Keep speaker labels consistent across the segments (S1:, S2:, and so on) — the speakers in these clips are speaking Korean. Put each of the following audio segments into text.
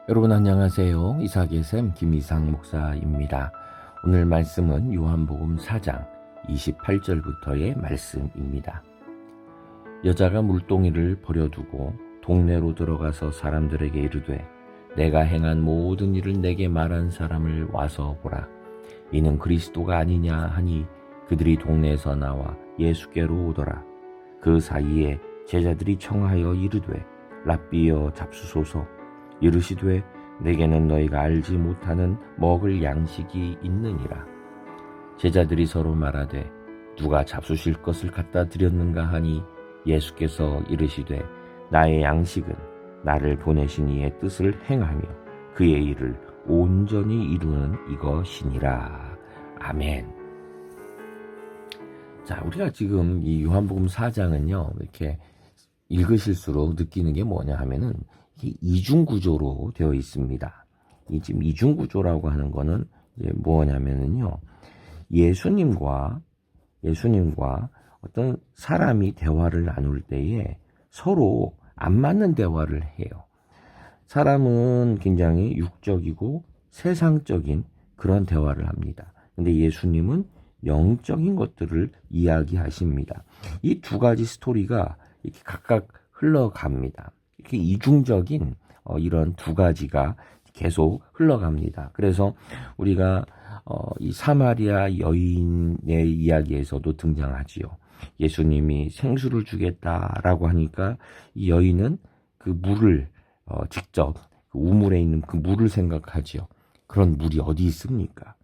S1: 여러분 안녕하세요. 이삭의 샘 김이상 목사입니다. 오늘 말씀은 요한복음 4장 28절부터의 말씀입니다. 여자가 물동이를 버려두고 동네로 들어가서 사람들에게 이르되 내가 행한 모든 일을 내게 말한 사람을 와서 보라. 이는 그리스도가 아니냐 하니 그들이 동네에서 나와 예수께로 오더라. 그 사이에 제자들이 청하여 이르되 랍비여 잡수소서. 이르시되 내게는 너희가 알지 못하는 먹을 양식이 있느니라. 제자들이 서로 말하되 누가 잡수실 것을 갖다 드렸는가 하니 예수께서 이르시되 나의 양식은 나를 보내신 이의 뜻을 행하며 그의 일을 온전히 이루는 이것이니라. 아멘. 자, 우리가 지금 이 요한복음 4장은요 이렇게 읽으실수록 느끼는 게 뭐냐 하면은 이중구조로 되어 있습니다. 이 지금 이중구조라고 하는 거는 이제 뭐냐면은요, 예수님과 어떤 사람이 대화를 나눌 때에 서로 안 맞는 대화를 해요. 사람은 굉장히 육적이고 세상적인 그런 대화를 합니다. 근데 예수님은 영적인 것들을 이야기하십니다. 이 두 가지 스토리가 이렇게 각각 흘러갑니다. 이렇게 이중적인 이런 두 가지가 계속 흘러갑니다. 그래서 우리가 이 사마리아 여인의 이야기에서도 등장하지요. 예수님이 생수를 주겠다라고 하니까 이 여인은 그 물을 직접 그 우물에 있는 그 물을 생각하지요. 그런 물이 어디 있습니까?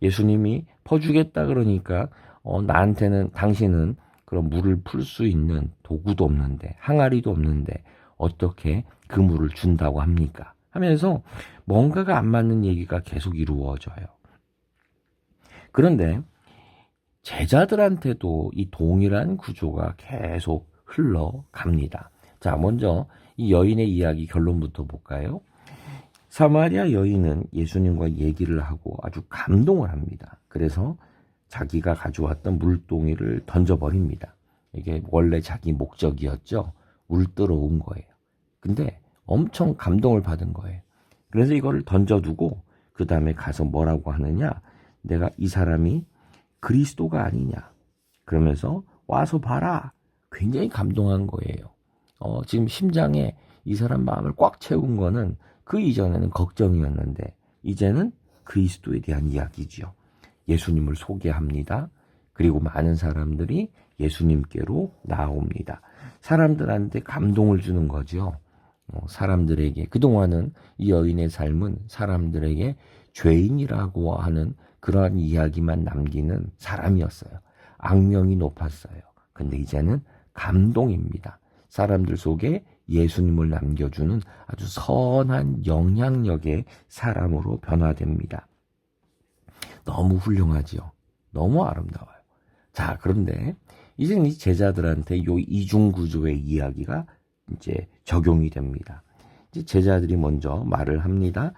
S1: 예수님이 퍼주겠다 그러니까 나한테는 당신은 그런 물을 풀 수 있는 도구도 없는데 항아리도 없는데 어떻게 그 물을 준다고 합니까? 하면서 뭔가가 안 맞는 얘기가 계속 이루어져요. 그런데 제자들한테도 이 동일한 구조가 계속 흘러갑니다. 자, 먼저 이 여인의 이야기 결론부터 볼까요? 사마리아 여인은 예수님과 얘기를 하고 아주 감동을 합니다. 그래서 자기가 가져왔던 물동이를 던져버립니다. 이게 원래 자기 목적이었죠. 물 들어온 거예요. 근데 엄청 감동을 받은 거예요. 그래서 이거를 던져두고 그 다음에 가서 뭐라고 하느냐, 내가 이 사람이 그리스도가 아니냐 그러면서 와서 봐라. 굉장히 감동한 거예요. 지금 심장에 이 사람 마음을 꽉 채운 거는 그 이전에는 걱정이었는데 이제는 그리스도에 대한 이야기죠. 예수님을 소개합니다. 그리고 많은 사람들이 예수님께로 나옵니다. 사람들한테 감동을 주는 거죠. 사람들에게 그동안은 이 여인의 삶은 사람들에게 죄인이라고 하는 그러한 이야기만 남기는 사람이었어요. 악명이 높았어요. 근데 이제는 감동입니다. 사람들 속에 예수님을 남겨주는 아주 선한 영향력의 사람으로 변화됩니다. 너무 훌륭하지요. 너무 아름다워요. 자, 그런데 이제 이 제자들한테 이 이중구조의 이야기가 이제 적용이 됩니다. 이제 제자들이 먼저 말을 합니다.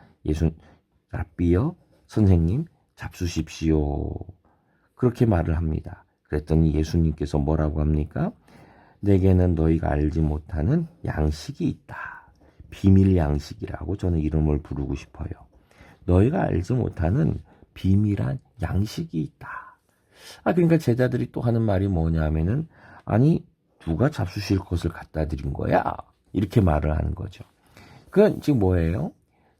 S1: 랍비여, 선생님, 잡수십시오. 그렇게 말을 합니다. 그랬더니 예수님께서 뭐라고 합니까? 내게는 너희가 알지 못하는 양식이 있다. 비밀 양식이라고 저는 이름을 부르고 싶어요. 너희가 알지 못하는 비밀한 양식이 있다. 그러니까 제자들이 또 하는 말이 뭐냐 하면은, 아니, 누가 잡수실 것을 갖다 드린 거야? 이렇게 말을 하는 거죠. 그건 지금 뭐예요?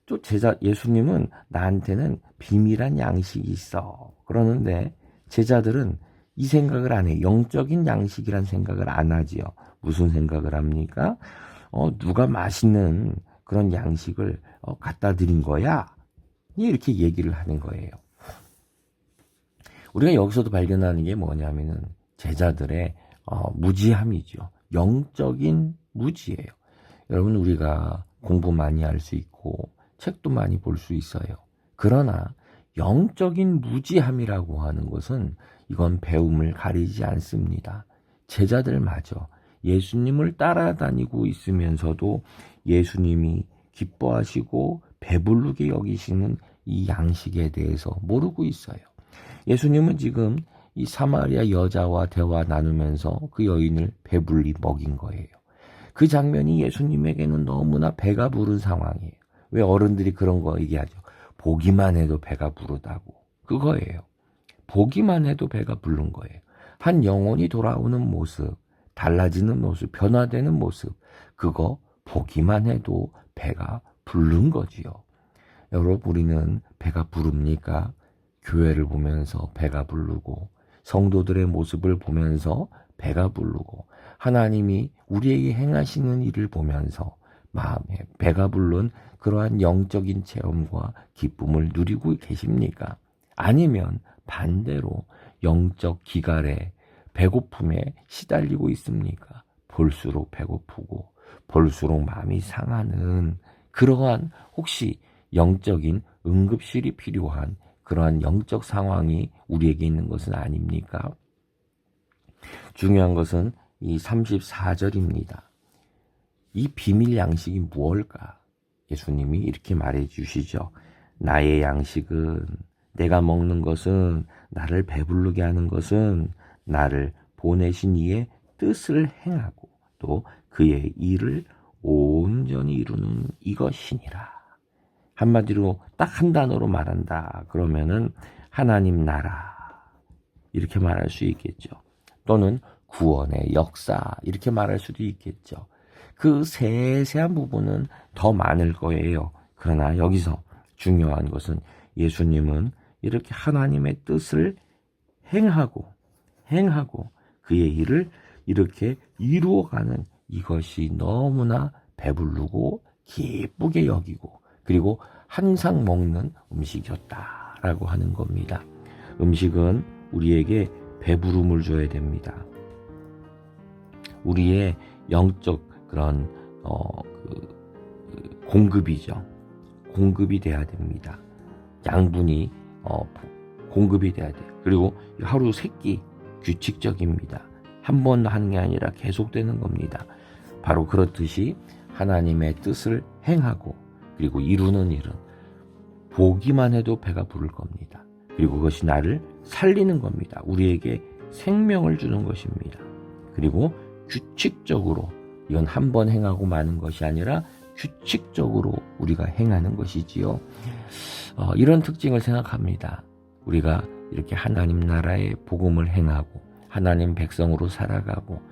S1: 또 예수님은 나한테는 비밀한 양식이 있어. 그러는데 제자들은 이 생각을 안 해요. 영적인 양식이란 생각을 안 하지요. 무슨 생각을 합니까? 누가 맛있는 그런 양식을 갖다 드린 거야? 이렇게 얘기를 하는 거예요. 우리가 여기서도 발견하는 게 뭐냐면은 제자들의 무지함이죠. 영적인 무지예요. 여러분, 우리가 공부 많이 할 수 있고 책도 많이 볼 수 있어요. 그러나 영적인 무지함이라고 하는 것은 이건 배움을 가리지 않습니다. 제자들마저 예수님을 따라다니고 있으면서도 예수님이 기뻐하시고 배부르게 여기시는 이 양식에 대해서 모르고 있어요. 예수님은 지금 이 사마리아 여자와 대화 나누면서 그 여인을 배불리 먹인 거예요. 그 장면이 예수님에게는 너무나 배가 부른 상황이에요. 왜 어른들이 그런 거 얘기하죠? 보기만 해도 배가 부르다고. 그거예요. 보기만 해도 배가 부른 거예요. 한 영혼이 돌아오는 모습, 달라지는 모습, 변화되는 모습, 그거 보기만 해도 배가 부른 거지요. 여러분, 우리는 배가 부릅니까? 교회를 보면서 배가 부르고, 성도들의 모습을 보면서 배가 부르고, 하나님이 우리에게 행하시는 일을 보면서 마음에 배가 부른 그러한 영적인 체험과 기쁨을 누리고 계십니까? 아니면 반대로 영적 기갈에 배고픔에 시달리고 있습니까? 볼수록 배고프고 볼수록 마음이 상하는 그러한 혹시 영적인 응급실이 필요한 그러한 영적 상황이 우리에게 있는 것은 아닙니까? 중요한 것은 이 34절입니다. 이 비밀 양식이 무엇일까? 예수님이 이렇게 말해 주시죠. 나의 양식은, 내가 먹는 것은, 나를 배부르게 하는 것은 나를 보내신 이의 뜻을 행하고 또 그의 일을 온전히 이루는 이것이니라. 한마디로 딱 한 단어로 말한다. 그러면은 하나님 나라 이렇게 말할 수 있겠죠. 또는 구원의 역사 이렇게 말할 수도 있겠죠. 그 세세한 부분은 더 많을 거예요. 그러나 여기서 중요한 것은 예수님은 이렇게 하나님의 뜻을 행하고 그의 일을 이렇게 이루어가는 이것이 너무나 배부르고 기쁘게 여기고 그리고 항상 먹는 음식이었다라고 하는 겁니다. 음식은 우리에게 배부름을 줘야 됩니다. 우리의 영적 그런 공급이죠. 공급이 돼야 됩니다. 양분이 공급이 돼야 돼요. 그리고 하루 3끼 규칙적입니다. 한 번 하는 게 아니라 계속되는 겁니다. 바로 그렇듯이 하나님의 뜻을 행하고 그리고 이루는 일은 보기만 해도 배가 부를 겁니다. 그리고 그것이 나를 살리는 겁니다. 우리에게 생명을 주는 것입니다. 그리고 규칙적으로 이건 한 번 행하고 마는 것이 아니라 규칙적으로 우리가 행하는 것이지요. 이런 특징을 생각합니다. 우리가 이렇게 하나님 나라의 복음을 행하고 하나님 백성으로 살아가고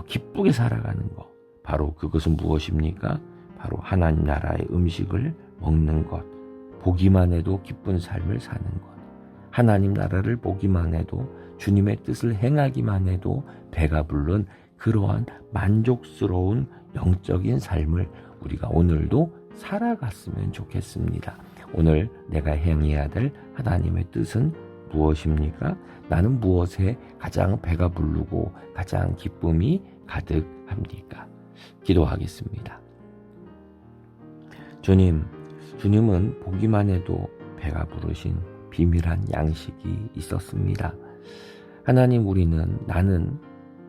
S1: 기쁘게 살아가는 것. 바로 그것은 무엇입니까? 바로 하나님 나라의 음식을 먹는 것. 보기만 해도 기쁜 삶을 사는 것. 하나님 나라를 보기만 해도 주님의 뜻을 행하기만 해도 배가 부른 그러한 만족스러운 영적인 삶을 우리가 오늘도 살아갔으면 좋겠습니다. 오늘 내가 행해야 될 하나님의 뜻은 무엇입니까? 나는 무엇에 가장 배가 부르고 가장 기쁨이 가득합니까? 기도하겠습니다. 주님은 보기만 해도 배가 부르신 비밀한 양식이 있었습니다. 하나님, 나는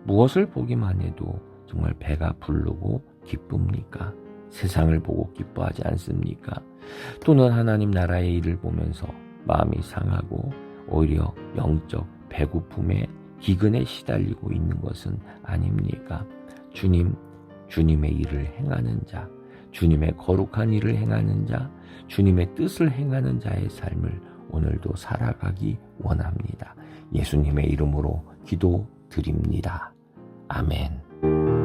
S1: 무엇을 보기만 해도 정말 배가 부르고 기쁩니까? 세상을 보고 기뻐하지 않습니까? 또는 하나님 나라의 일을 보면서 마음이 상하고 오히려 영적 배고픔에 기근에 시달리고 있는 것은 아닙니까? 주님의 일을 행하는 자, 주님의 거룩한 일을 행하는 자, 주님의 뜻을 행하는 자의 삶을 오늘도 살아가기 원합니다. 예수님의 이름으로 기도드립니다. 아멘.